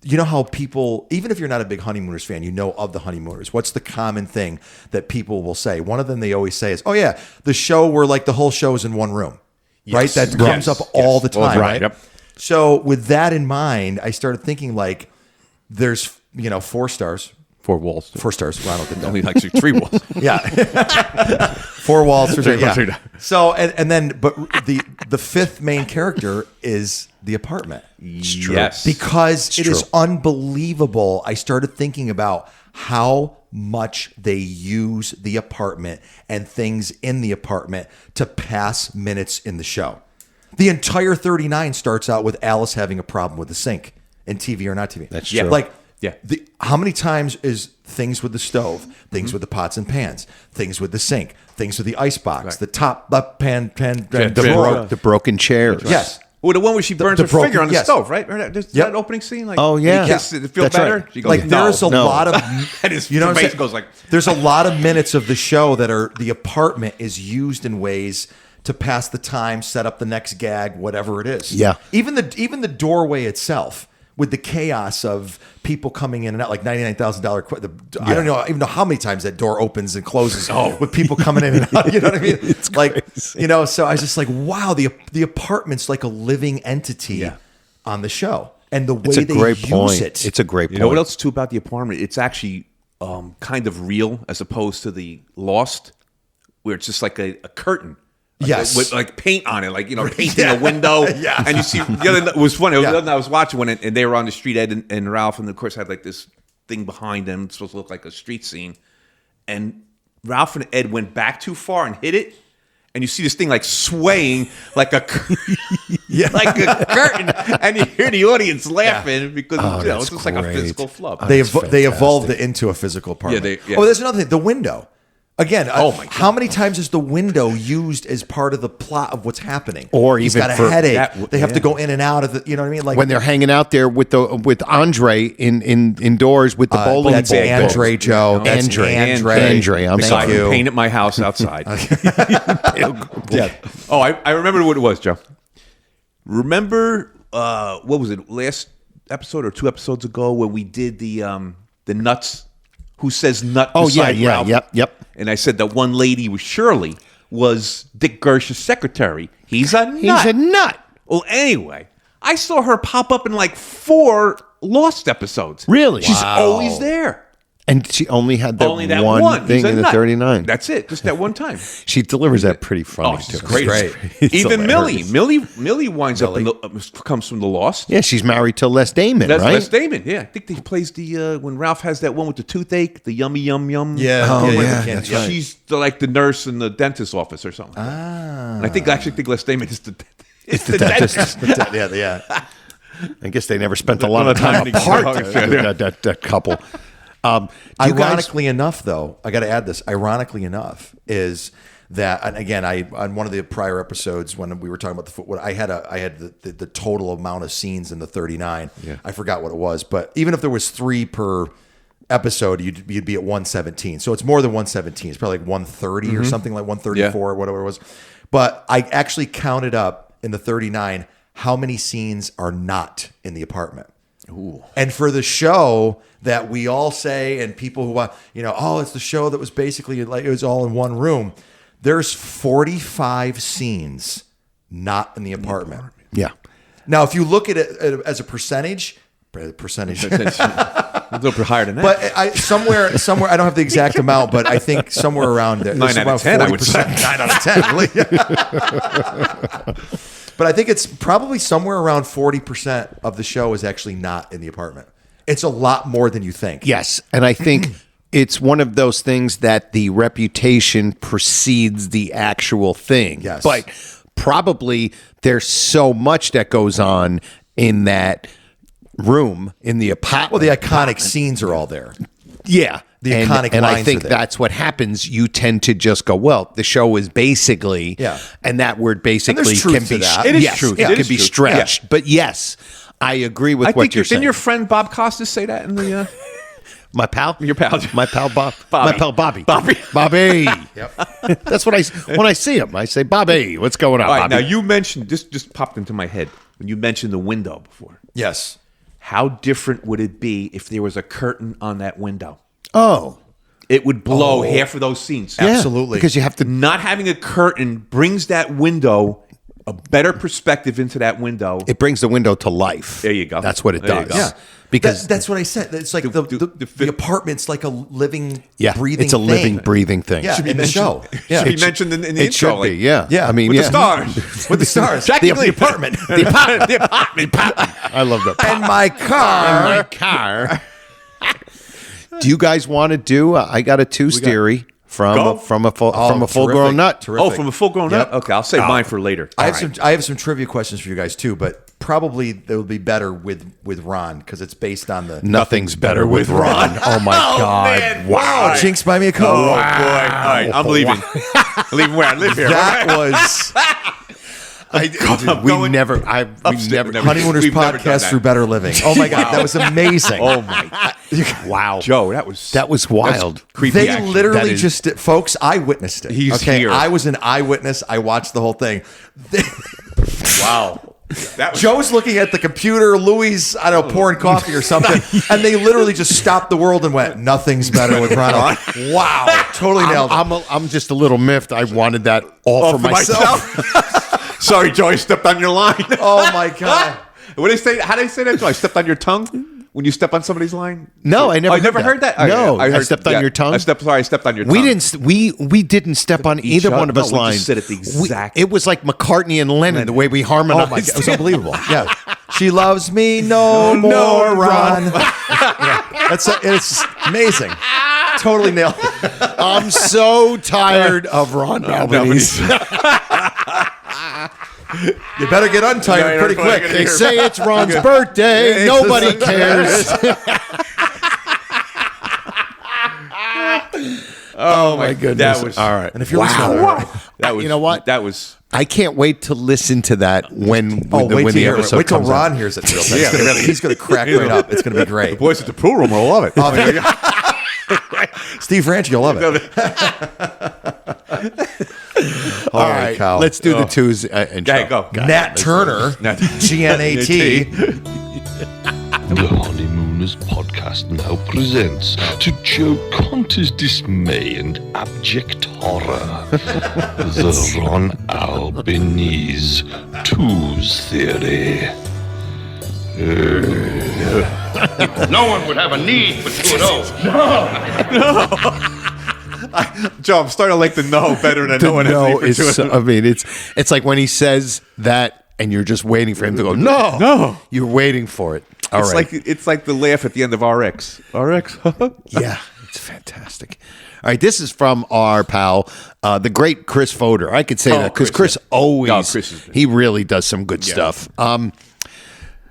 you know how people, even if you're not a big Honeymooners fan, you know of the Honeymooners. What's the common thing that people will say? One of them they always say is, oh yeah, the show where like the whole show is in one room, right? That comes up all the time, right? Yep. So with that in mind, I started thinking like, there's 4 stars. 4 walls. 4 stars. Well, I don't think that. Only like 3 walls. Yeah. 4 walls. 3 yeah. So and then but the 5th main character is the apartment. Yes. Because it is unbelievable. I started thinking about how much they use the apartment and things in the apartment to pass minutes in the show. The entire 39 starts out with Alice having a problem with the sink. In TV or not TV. That's true. Like, how many times is things with the stove, things with the pots and pans, things with the sink, things with the icebox, the top left pan, the broken chair. Yes. Well, the one where she burns her finger on the stove, right? There's that opening scene. Like, oh yeah, it feels better. Right. She goes, like there's a lot of, and his you know, face goes like. There's a lot of minutes of the show that are the apartment is used in ways to pass the time, set up the next gag, whatever it is. Yeah. Even the doorway itself. With the chaos of people coming in and out, like $99,000. I don't even know how many times that door opens and closes with people coming in and out. You know what I mean? It's like, crazy. So I was just like, wow, the apartment's like a living entity on the show. And the way they use it. It's a great point. You know what else too about the apartment? It's actually kind of real as opposed to the Lost, where it's just like a curtain. Yes, with like paint on it, like painting a window. Yeah, and you see, it was funny. The other night I was watching one, and they were on the street. Ed and Ralph, and of course had like this thing behind them, it's supposed to look like a street scene. And Ralph and Ed went back too far and hit it, and you see this thing like swaying like a like a curtain, and you hear the audience laughing because it's just like a physical flub. They evolved it into a physical apartment. Oh, there's another thing: the window. Again, how many times is the window used as part of the plot of what's happening? Or he's even got a headache. They have to go in and out of the. You know what I mean? Like when they're hanging out there with Andre indoors with the bowling that's ball. Andre, Joe. That's Andre. I'm sorry. You painted my house outside. Oh, I remember what it was, Joe. Remember what was it? Last episode or 2 episodes ago when we did the nuts. Who says nut? Ralph? Yep. And I said that one lady was Shirley was Dick Gersh's secretary. He's a nut. Well, anyway, I saw her pop up in like 4 Lost episodes. Really? She's always there. And she only had that one thing in the 39. That's it, just that one time. She delivers that pretty funny. Oh, she's great. Even Millie winds up comes from the Lost. Yeah, she's married to Les Damon, right? Les Damon, yeah. I think he plays the when Ralph has that one with the toothache, the yummy yum yum. Yeah, that's right. She's like the nurse in the dentist's office or something. Ah, and I think Les Damon is the dentist. Yeah. I guess they never spent a lot of time apart. That couple. Ironically enough, though, I got to add this. Ironically enough, is that, and again, on one of the prior episodes when we were talking about the foot, I had the total amount of scenes in the 39. Yeah. I forgot what it was, but even if there was 3 per episode, you'd be at 117. So it's more than 117. It's probably like 130 or something, like 134 or whatever it was. But I actually counted up in the 39 how many scenes are not in the apartment. Ooh. And for the show that we all say, and people who it's the show that was basically like it was all in one room. There's 45 scenes not in the apartment. Yeah. Now, if you look at it as a percentage, a little bit higher than that. But somewhere, I don't have the exact amount, but I think somewhere around there. 9 out of 10, I would say. 9 out of 10. But I think it's probably somewhere around 40% of the show is actually not in the apartment. It's a lot more than you think. Yes, and I think it's one of those things that the reputation precedes the actual thing. Yes. But probably there's so much that goes on in that room in the apartment. Well, the iconic scenes are all there. The iconic and I lines think are there. that's what happens. You tend to just go, well, the show is basically, and that word basically And there's truth can to be, that. It is yes, truth. it It can is be truth. stretched. Yeah. But yes, I agree with what you're saying. Didn't your friend Bob Costas say that in the? My pal, Your pal, my pal Bob, Bobby. my pal Bobby, Bobby. Yep. That's what when I see him. I say, Bobby, what's going on? All right, Bobby? now you mentioned this just popped into my head when you mentioned the window before. Yes. How different would it be if there was a curtain on that window? Oh. It would blow half of those scenes. Yeah, Absolutely. because you have to. Not having a curtain brings that window a better perspective into that window. It brings the window to life. There you go. That's what it There you does. go. Yeah. Because that's what I said. It's like the apartment's like a living, yeah, breathing it's a living, thing. breathing thing. Yeah, Should be in the mentioned- show. Should be mentioned in the It intro. should be, yeah. Yeah. I mean, With yeah. the stars. With the stars. Jackie the Lee. apartment. The apartment. I love that. And my car. And my car. Do you guys want to do? I got a two theory from Go. a full terrific, grown nut. terrific. Oh, from a full-grown nut? Okay, I'll save mine for later. I have some trivia questions for you guys too, but probably they will be better with Ron because it's based on the Nothing's better with Ron. Oh my God! man. Wow, Wow. Jinx, buy me a Coke. Oh, boy. All right, I'm leaving. I'm leaving where I live here. That was We never. Honeymooners We've never done podcast that. for better living. Oh my God, that was amazing. Oh, my. Wow, Joe, that was wild. creepy They action. literally That is- just did, folks. I witnessed it. He's okay. here. I was an eyewitness. I watched the whole thing. Wow. That was, Joe's looking at the computer. Louis, I don't know, pouring coffee or something, and they literally just stopped the world and went, "Nothing's better with Ronald." Wow, totally nailed it. I'm just a little miffed. I wanted that all for myself. Sorry, Joe, I stepped on your line. Oh my God. What do they say? How do they say that, Joe? I stepped on your tongue when you step on somebody's line? No, I never. Oh, you never heard that? No, I I stepped on your tongue. I stepped on your tongue. We didn't step on either one of us no, we lines. just said it the exact- It was like McCartney and Lennon the way we harmonized. Oh my God, it was unbelievable. Yeah, she loves me no more, Ron. Yeah. It's amazing. Totally nailed it. I'm so tired of Ron Albanese. You better get untied pretty quick. They say it's Ron's birthday. Nobody cares. Oh my goodness! That was all right. And if you're listening, That was. You know what? That was. I can't wait to listen to that when wait the till episode wait till comes Ron out. hears it. He's going to crack right up. It's going to be great. The boys at the pool room will love it. Oh, there you go. Steve Ranch, you'll love it. All right, cow. let's do the twos and Okay, go. Nat Turner, GNAT. The Honeymooners podcast now presents, to Joe Conter's dismay and abject horror, the Ron Albanese Twos Theory. No one would have a need for 2 Joe, I'm starting to like the no better than no one No, has it's. I mean, it's like when he says that, and you're just waiting for him to go. No. You're waiting for it. All right. It's like the laugh at the end of RX. RX. Yeah, it's fantastic. All right, this is from our pal, the great Chris Fodor. I could say that because Chris always, he really does some good stuff.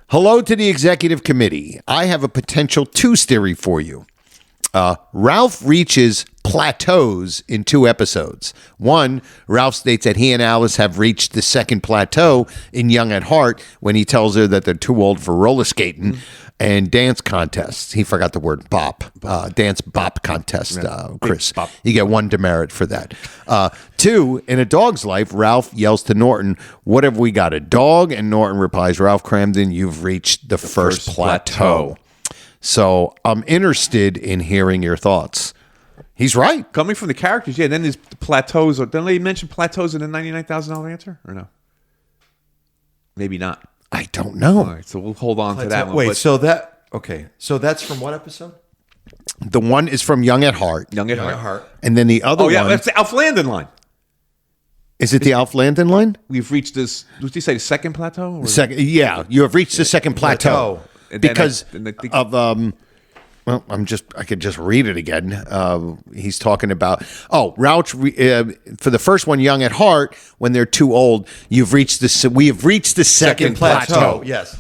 Hello to the executive committee. I have a potential twos theory for you. Ralph reaches plateaus in 2 episodes. One, Ralph states that he and Alice have reached the second plateau in Young at Heart when he tells her that they're too old for roller skating and dance contests. He forgot the word bop. Dance bop contest, Chris. Bop. You get 1 demerit for that. 2, in A Dog's Life, Ralph yells to Norton, "What have we got, a dog?" And Norton replies, "Ralph Cramden, you've reached the first plateau." So I'm interested in hearing your thoughts. He's right. Coming from the characters, yeah. Then there's plateaus. Didn't they mention plateaus in the $99,000 answer, or no? Maybe not. I don't know. All right, so we'll hold on to that one. Wait, but so that's from what episode? The one is from Young at Heart. Young at Heart. And then the other Oh yeah, one. that's the Alf Landon line. Is it the Alf Landon line? We've reached this. Did you say the second plateau? Or? Second, yeah, you have reached the second plateau. And then Because I think- of well, I could just read it again. He's talking about Ralph for the first one, Young at Heart, when they're too old. We have reached the second plateau. Yes.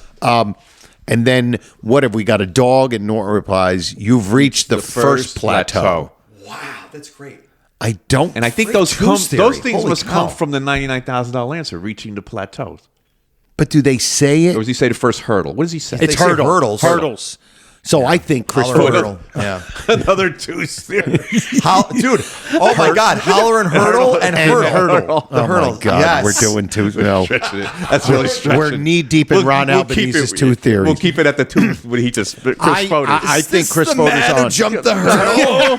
And then what have we got? A dog, and Norton replies, "You've reached the first plateau." Wow, that's great. I don't. And I think those things must come from the $99,000 answer, reaching the plateau. But do they say it? Or does he say the first hurdle? What does he say? It's hurdles. Hurdles. So I think Chris Hurdle. Yeah. Another twos theory. Dude, oh my God. Holler and hurdle and hurdle. The hurdle. My God, yes. we're doing two. No. That's really stretching. We're knee deep in Ron Albanese's two theories. We'll keep it at the two when he just Chris Fodor. I think Chris the Fodor's man on. who jumped the hurdle?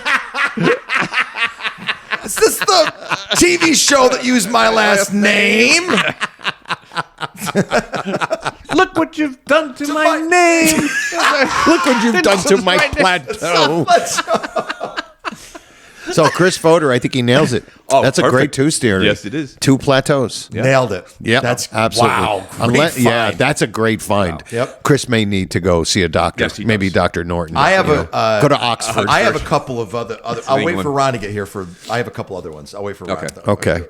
Is this the TV show that used my last name? Look what you've done to my name. Look what you've done to my plateau. So Chris Fodor, I think he nails it. Oh, that's a perfect. great two theory. Yes, it is. Two plateaus. Yeah. Nailed it. Yeah, That's absolutely. Wow. Yeah, that's a great find. Wow. Yep. Chris may need to go see a doctor. Yes, he Maybe does. Dr. Norton. I have go to Oxford. I have a couple of other. I'll wait England. for Ron to get here I have a couple other ones. I'll wait for Ron. Okay. though. Okay.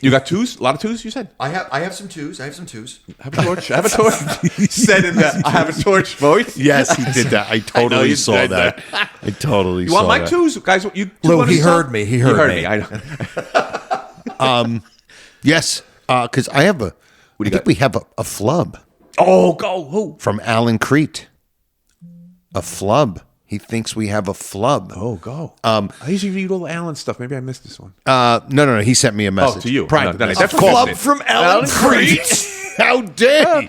You got twos? A lot of twos, you said? I have some twos. I have some twos. Have a torch. Have a torch. Said in that I have a torch voice. Yes, he did that. I totally you saw said that. I totally You saw want my that. twos, guys? You Lou, he heard me. He heard me. I know. Yes, because I have a. I think we have a flub Oh, go who? from Alan Crete. A flub. He thinks we have a flub. Oh, go. I usually read all the Alan stuff. Maybe I missed this one. No. He sent me a message. to you. Private. No, message. that's flub from Alan Crete. How dare he?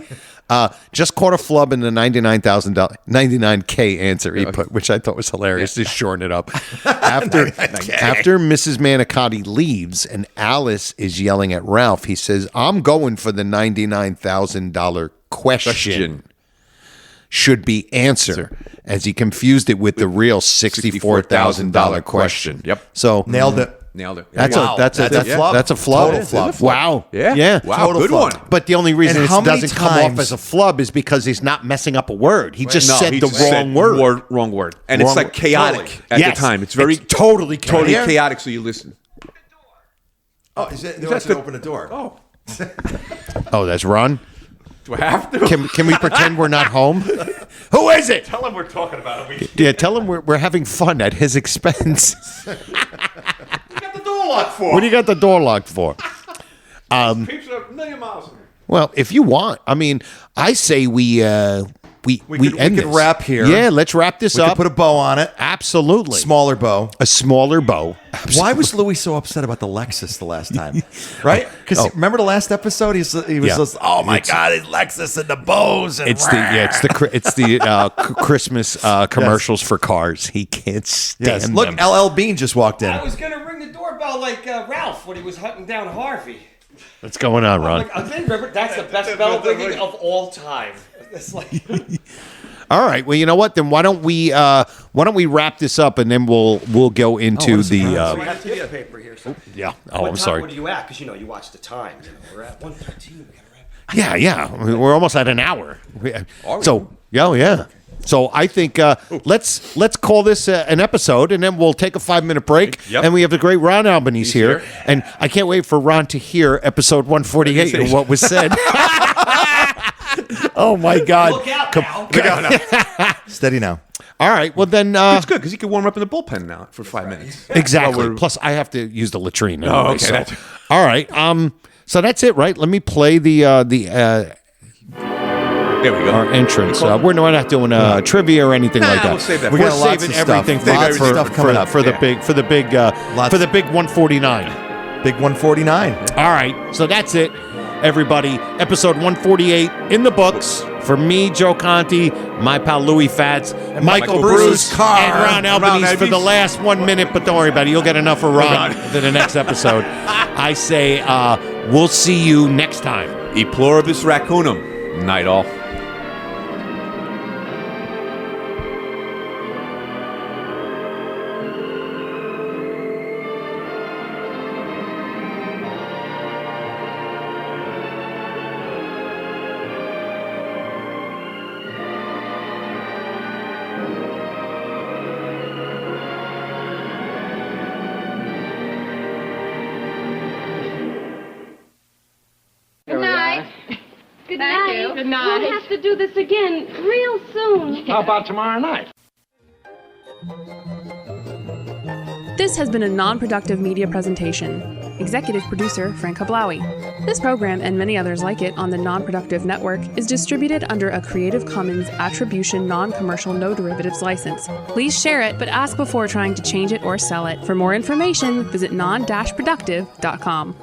Just caught a flub in the $99K answer he put, which I thought was hilarious. Just shorten it up. After Mrs. Manicotti leaves and Alice is yelling at Ralph, he says, "I'm going for the $99,000 question. Should be answer," as he confused it with the real $64,000 question. Yep. So Nailed it. Nailed it. That's Wow. a flub. That's a flub. Total flub. Wow. Yeah. Wow. Total Good flub. one. But the only reason And it how many doesn't come off times- as a flub is because he's not messing up a word. He just said he the just said wrong word. Wrong word. And Wrong it's like word. chaotic at Yes. the time. It's very totally totally chaotic. chaotic. So you listen. Oh, is it? They want to open the door. Oh, Oh, that's Ron. do I have to? Can we pretend we're not home? Who is it? Tell him we're talking about it. Yeah, tell him we're having fun at his expense. We got the door locked for. What do you got the door locked for? Peeps are a million miles from here. Well, if you want, I mean, I say we end could this. wrap here. Yeah, let's wrap this We up. could put a bow on it. Absolutely. Smaller bow. A smaller bow. Why was Louis so upset about the Lexus the last time? Right? Because remember the last episode? He was Yeah. just, oh my God, it's Lexus and the bows. And It's the Christmas commercials for cars. He can't stand Look, them. LL Bean just walked in. I was gonna ring the doorbell like Ralph when he was hunting down Harvey. What's going on, Ron? Remember, that's the best bell ringing of all time. It's like, All right. Well, you know what? Then why don't we wrap this up and then we'll go into the. we have to get paper here. So. Yeah. Oh, What I'm time- sorry. What are you at? Because you watch the times. We're at 1:13. We gotta wrap. Yeah. We're almost at an hour. So yeah. So I think let's call this an episode, and then we'll take a 5-minute break. Yep. And we have the great Ron Albanese here, here. and I can't wait for Ron to hear episode 148 and what was said. Oh my God! Look out now. Steady now. All right. Well then, It's good because he can warm up in the bullpen now for 5 minutes. exactly. Plus, I have to use the latrine. Anyway, okay. So. All right. So that's it, right? Let me play There we go. our entrance. We're not doing trivia or anything like that. We'll save that. We're We got lots saving of stuff. everything Lots of stuff coming up. for the big 149. Big 149. All right, so that's it, everybody. Episode 148 in the books. For me, Joe Conti, my pal Louis Fats, and Michael Bruce, Carr, and Ron Albanese for the last 1 minute. But don't worry about it; you'll get enough of Ron for the next episode. I say we'll see you next time. E pluribus raccoonum. Night all. Good night. Good night. Good night. We'll have to do this again real soon. How about tomorrow night? This has been a non-productive media presentation. Executive producer Frank Hablawi. This program and many others like it on the Non-Productive Network is distributed under a Creative Commons Attribution Non-Commercial No Derivatives license. Please share it, but ask before trying to change it or sell it. For more information, visit Non-Productive.com.